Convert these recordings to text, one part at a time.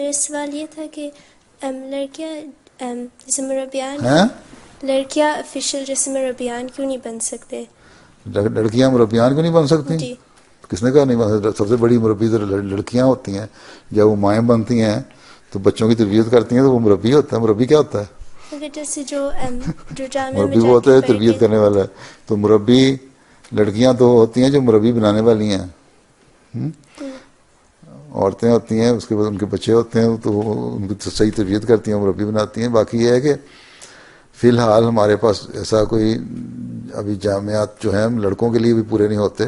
میرا سوال یہ تھا کہ لڑکیاں جیسے مربیان ہیں لڑکیاں آفیشیل جیسے مربیان کیوں نہیں بن سکتے؟ لڑکیاں مربیان کیوں نہیں بن سکتی؟ جی کس نے کہا نہیں بن سکتی؟ سب سے بڑی مربی تو لڑکیاں ہوتی ہیں. جب وہ مائیں بنتی ہیں تو بچوں کی تربیت کرتی ہیں تو وہ مربی ہوتا ہے. مربی کیا ہوتا ہے؟ اگر جیسے جو جامعہ میں مربی وہ جا ہوتا کے ہے پڑھ کے تربیت کرنے والا ہے. تو مربی لڑکیاں تو ہوتی ہیں جو مربی بنانے والی ہیں. عورتیں ہوتی ہیں اس کے بعد ان کے بچے ہوتے ہیں تو ان کی صحیح تربیت کرتی ہیں مربی بناتی ہیں. باقی یہ ہے کہ فی الحال ہمارے پاس ایسا کوئی ابھی جامعات جو ہیں لڑکوں کے لیے بھی پورے نہیں ہوتے،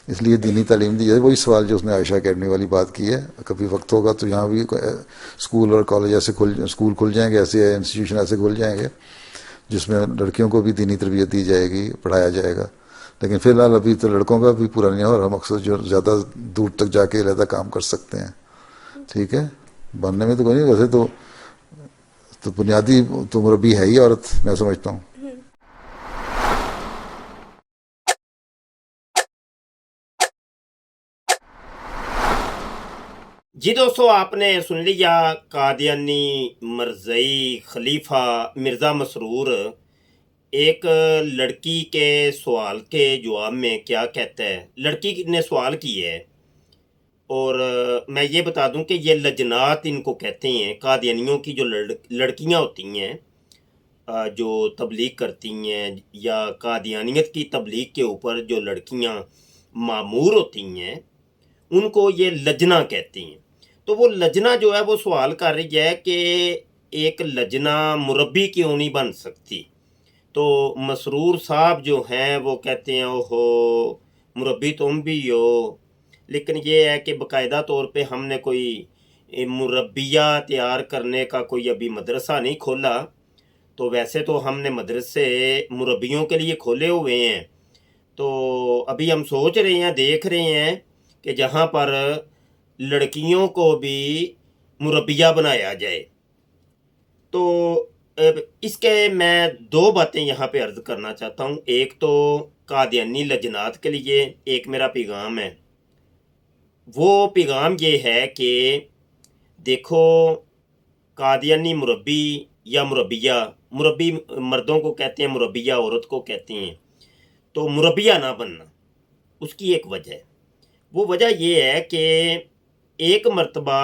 اس لیے دینی تعلیم دی جائے. وہی سوال جو اس نے عائشہ اکیڈمی والی بات کی ہے، کبھی وقت ہوگا تو یہاں بھی اسکول اور کالج ایسے اسکول کھل جائیں گے، ایسے انسٹیٹیوشن ایسے کھل جائیں گے جس میں لڑکیوں کو بھی دینی تربیت دی جائے گی، پڑھایا جائے گا. لیکن فی الحال ابھی تو لڑکوں کا بھی پورا نہیں ہو رہا مقصد جو زیادہ دور تک جا کے علیحدہ کام کر سکتے ہیں. ٹھیک ہے، بننے میں تو کوئی نہیں. ویسے تو بنیادی تو مربی ہے ہی عورت، میں سمجھتا ہوں. جی دوستو، آپ نے سن لیا قادیانی مرزئی خلیفہ مرزا مسرور ایک لڑکی کے سوال کے جواب میں کیا کہتا ہے. لڑکی نے سوال کی ہے، اور میں یہ بتا دوں کہ یہ لجنات ان کو کہتے ہیں. قادیانیوں کی جو لڑکیاں ہوتی ہیں جو تبلیغ کرتی ہیں، یا قادیانیت کی تبلیغ کے اوپر جو لڑکیاں مامور ہوتی ہیں، ان کو یہ لجنہ کہتی ہیں. تو وہ لجنہ جو ہے وہ سوال کر رہی ہے کہ ایک لجنہ مربی کیوں نہیں بن سکتی. تو مسرور صاحب جو ہیں وہ کہتے ہیں اوہو مربی تم بھی ہو، لیکن یہ ہے کہ باقاعدہ طور پہ ہم نے کوئی مربیہ تیار کرنے کا کوئی ابھی مدرسہ نہیں کھولا. تو ویسے تو ہم نے مدرسے مربیوں کے لیے کھولے ہوئے ہیں. تو ابھی ہم سوچ رہے ہیں، دیکھ رہے ہیں کہ جہاں پر لڑکیوں کو بھی مربیہ بنایا جائے. تو اس کے میں دو باتیں یہاں پہ عرض کرنا چاہتا ہوں. ایک تو قادیانی لجنات کے لیے ایک میرا پیغام ہے. وہ پیغام یہ ہے کہ دیکھو، قادیانی مربی یا مربیہ، مربی مردوں کو کہتے ہیں، مربیہ عورت کو کہتے ہیں. تو مربیہ نہ بننا، اس کی ایک وجہ ہے. وہ وجہ یہ ہے کہ ایک مرتبہ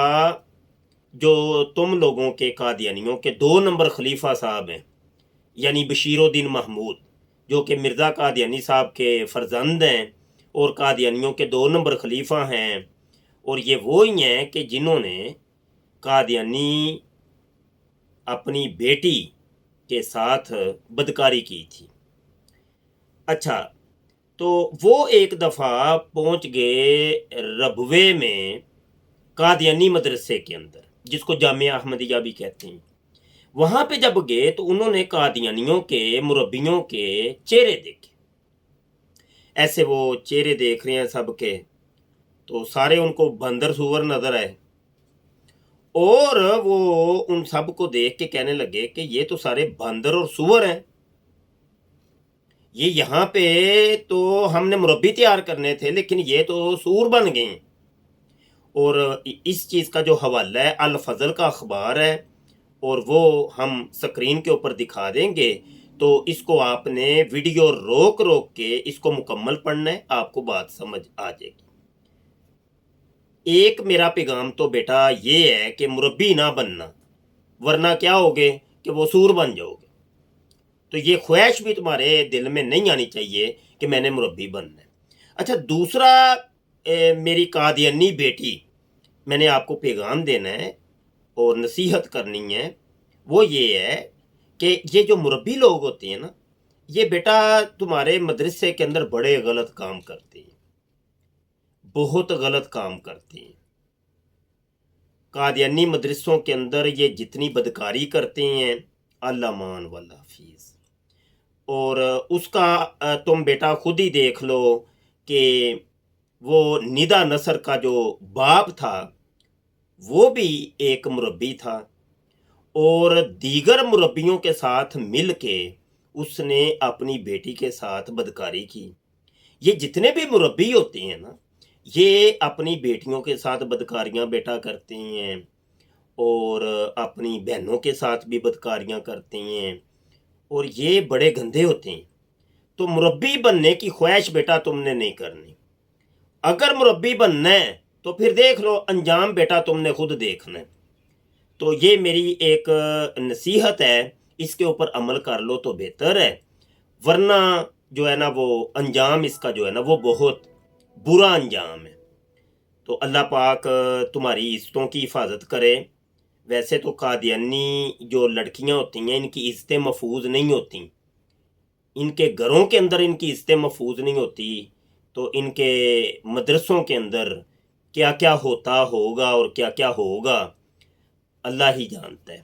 جو تم لوگوں کے قادیانیوں کے 2 نمبر خلیفہ صاحب ہیں، یعنی بشیر الدین محمود، جو کہ مرزا قادیانی صاحب کے فرزند ہیں اور قادیانیوں کے 2 نمبر خلیفہ ہیں، اور یہ وہی ہیں کہ جنہوں نے قادیانی اپنی بیٹی کے ساتھ بدکاری کی تھی. اچھا، تو وہ ایک دفعہ پہنچ گئے ربوے میں قادیانی مدرسے کے اندر، جس کو جامعہ احمدیہ بھی کہتے ہیں. وہاں پہ جب گئے تو انہوں نے قادیانیوں کے مربیوں کے چہرے دیکھے. ایسے وہ چہرے دیکھ رہے ہیں سب کے، تو سارے ان کو بندر سور نظر آئے، اور وہ ان سب کو دیکھ کے کہنے لگے کہ یہ تو سارے بندر اور سور ہیں. یہ یہاں پہ تو ہم نے مربی تیار کرنے تھے، لیکن یہ تو سور بن گئے ہیں. اور اس چیز کا جو حوالہ ہے الفضل کا اخبار ہے، اور وہ ہم سکرین کے اوپر دکھا دیں گے. تو اس کو آپ نے ویڈیو روک روک کے اس کو مکمل پڑھنا ہے، آپ کو بات سمجھ آ جائے گی. ایک میرا پیغام تو بیٹا یہ ہے کہ مربی نہ بننا، ورنہ کیا ہوگے کہ وہ سور بن جاؤ گے. تو یہ خواہش بھی تمہارے دل میں نہیں آنی چاہیے کہ میں نے مربی بننا ہے. اچھا، دوسرا میری قادیانی بیٹی، میں نے آپ کو پیغام دینا ہے اور نصیحت کرنی ہے. وہ یہ ہے کہ یہ جو مربی لوگ ہوتے ہیں نا، یہ بیٹا تمہارے مدرسے کے اندر بڑے غلط کام کرتے ہیں، بہت غلط کام کرتے ہیں. قادیانی مدرسوں کے اندر یہ جتنی بدکاری کرتے ہیں، اللہ مان والا حفیظ. اور اس کا تم بیٹا خود ہی دیکھ لو کہ وہ ندا نصر کا جو باپ تھا وہ بھی ایک مربی تھا، اور دیگر مربیوں کے ساتھ مل کے اس نے اپنی بیٹی کے ساتھ بدکاری کی. یہ جتنے بھی مربی ہوتے ہیں نا، یہ اپنی بیٹیوں کے ساتھ بدکاریاں بیٹا کرتے ہیں، اور اپنی بہنوں کے ساتھ بھی بدکاریاں کرتے ہیں، اور یہ بڑے گندے ہوتے ہیں۔ تو مربی بننے کی خواہش بیٹا تم نے نہیں کرنی۔ اگر مربی بننا ہے تو پھر دیکھ لو، انجام بیٹا تم نے خود دیکھنا ہے۔ تو یہ میری ایک نصیحت ہے، اس کے اوپر عمل کر لو تو بہتر ہے، ورنہ جو ہے نا وہ انجام اس کا جو ہے نا وہ بہت برا انجام ہے۔ تو اللہ پاک تمہاری عزتوں کی حفاظت کرے۔ ویسے تو قادیانی جو لڑکیاں ہوتی ہیں ان کی عزتیں محفوظ نہیں ہوتی، ان کے گھروں کے اندر ان کی عزتیں محفوظ نہیں ہوتی، تو ان کے مدرسوں کے اندر کیا کیا ہوتا ہوگا اور کیا کیا ہوگا اللہ ہی جانتا ہے۔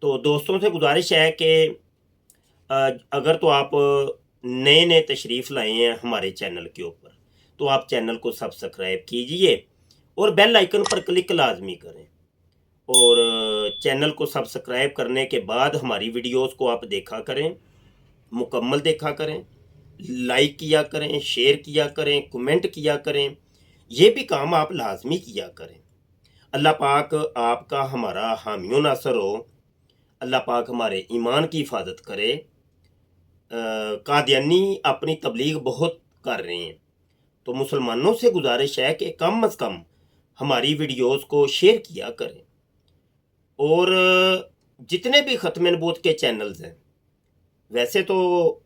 تو دوستوں سے گزارش ہے کہ اگر تو آپ نئے نئے تشریف لائے ہیں ہمارے چینل کے اوپر تو آپ چینل کو سبسکرائب کیجئے اور بیل آئیکن پر کلک لازمی کریں، اور چینل کو سبسکرائب کرنے کے بعد ہماری ویڈیوز کو آپ دیکھا کریں، مکمل دیکھا کریں، لائک کیا کریں، شیئر کیا کریں، کمنٹ کیا کریں، یہ بھی کام آپ لازمی کیا کریں۔ اللہ پاک آپ کا ہمارا حامی و ناصر ہو، اللہ پاک ہمارے ایمان کی حفاظت کرے۔ قادیانی اپنی تبلیغ بہت کر رہے ہیں، تو مسلمانوں سے گزارش ہے کہ کم از کم ہماری ویڈیوز کو شیئر کیا کریں، اور جتنے بھی ختم نبوت کے چینلز ہیں، ویسے تو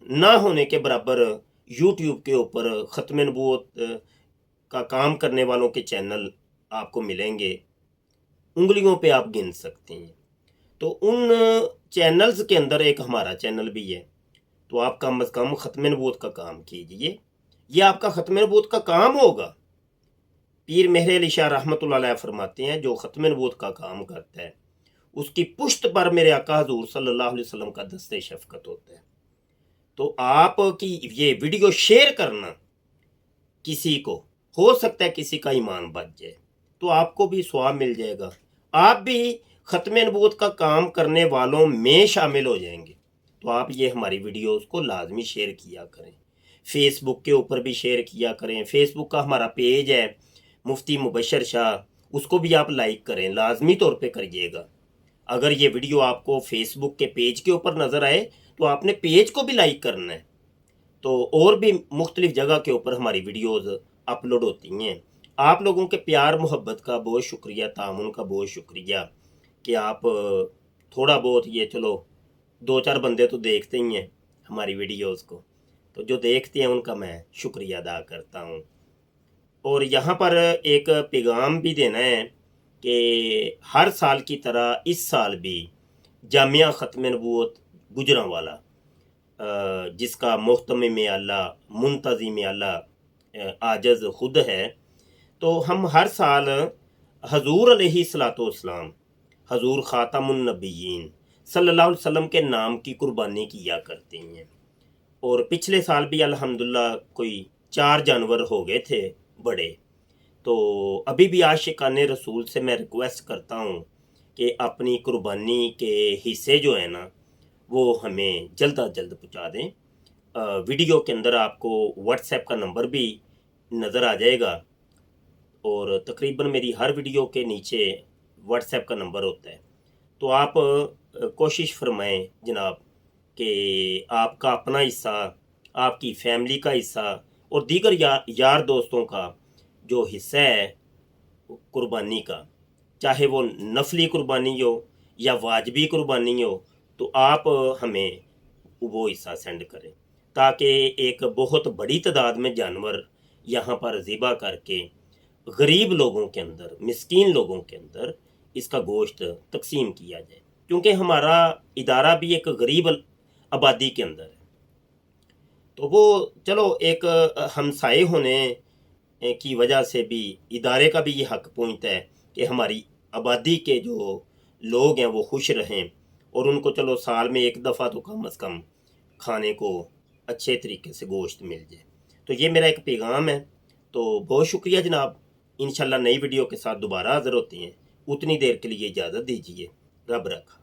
نہ ہونے کے برابر یوٹیوب کے اوپر ختم نبوت کا کام کرنے والوں کے چینل آپ کو ملیں گے، انگلیوں پہ آپ گن سکتے ہیں۔ تو ان چینلز کے اندر ایک ہمارا چینل بھی ہے، تو آپ کم از کم ختم نبوت کا کام کیجئے، یہ آپ کا ختم نبوت کا کام ہوگا۔ پیر مہر علی شاہ رحمۃ اللہ علیہ فرماتے ہیں جو ختم نبوت کا کام کرتا ہے اس کی پشت پر میرے آقا حضور صلی اللہ علیہ وسلم کا دست شفقت ہوتا ہے۔ تو آپ کی یہ ویڈیو شیئر کرنا کسی کو، ہو سکتا ہے کسی کا ایمان بچ جائے، تو آپ کو بھی ثواب مل جائے گا، آپ بھی ختم نبوت کا کام کرنے والوں میں شامل ہو جائیں گے۔ تو آپ یہ ہماری ویڈیوز کو لازمی شیئر کیا کریں، فیس بک کے اوپر بھی شیئر کیا کریں۔ فیس بک کا ہمارا پیج ہے مفتی مبشر شاہ، اس کو بھی آپ لائک کریں، لازمی طور پہ کریے گا۔ اگر یہ ویڈیو آپ کو فیس بک کے پیج کے اوپر نظر آئے تو آپ نے پیج کو بھی لائک کرنا ہے۔ تو اور بھی مختلف جگہ کے اوپر ہماری ویڈیوز اپلوڈ ہوتی ہیں۔ آپ لوگوں کے پیار محبت کا بہت شکریہ، تعاون کا بہت شکریہ کہ آپ تھوڑا بہت، یہ چلو 2-4 بندے تو دیکھتے ہی ہیں ہماری ویڈیوز کو، تو جو دیکھتے ہیں ان کا میں شکریہ ادا کرتا ہوں۔ اور یہاں پر ایک پیغام بھی دینا ہے کہ ہر سال کی طرح اس سال بھی جامعہ ختم نبوت گجرانوالا، جس کا محتمم اعلیٰ منتظم اعلیٰ عاجز خود ہے، تو ہم ہر سال حضور علیہ الصلوۃ والسلام، حضور خاتم النبیین صلی اللہ علیہ وسلم کے نام کی قربانی کیا کرتے ہیں۔ اور پچھلے سال بھی الحمدللہ کوئی 4 جانور ہو گئے تھے بڑے۔ تو ابھی بھی عاشقان رسول سے میں ریکویسٹ کرتا ہوں کہ اپنی قربانی کے حصے جو ہیں نا وہ ہمیں جلد از جلد پہنچا دیں۔ ویڈیو کے اندر آپ کو واٹس ایپ کا نمبر بھی نظر آ جائے گا، اور تقریباً میری ہر ویڈیو کے نیچے واٹس ایپ کا نمبر ہوتا ہے۔ تو آپ کوشش فرمائیں جناب کہ آپ کا اپنا حصہ، آپ کی فیملی کا حصہ اور دیگر یار دوستوں کا جو حصہ ہے قربانی کا، چاہے وہ نفلی قربانی ہو یا واجبی قربانی ہو، تو آپ ہمیں وہ حصہ سینڈ کریں، تاکہ ایک بہت بڑی تعداد میں جانور یہاں پر ذبح کر کے غریب لوگوں کے اندر، مسکین لوگوں کے اندر اس کا گوشت تقسیم کیا جائے، کیونکہ ہمارا ادارہ بھی ایک غریب آبادی کے اندر ہے۔ تو وہ چلو ایک ہمسائے ہونے کی وجہ سے بھی ادارے کا بھی یہ حق پہنچتا ہے کہ ہماری آبادی کے جو لوگ ہیں وہ خوش رہیں، اور ان کو چلو سال میں ایک دفعہ تو کم از کم کھانے کو اچھے طریقے سے گوشت مل جائے۔ تو یہ میرا ایک پیغام ہے۔ تو بہت شکریہ جناب، انشاءاللہ نئی ویڈیو کے ساتھ دوبارہ حاضر ہوتے ہیں، اتنی دیر کے لیے اجازت دیجیے، رب رکھا۔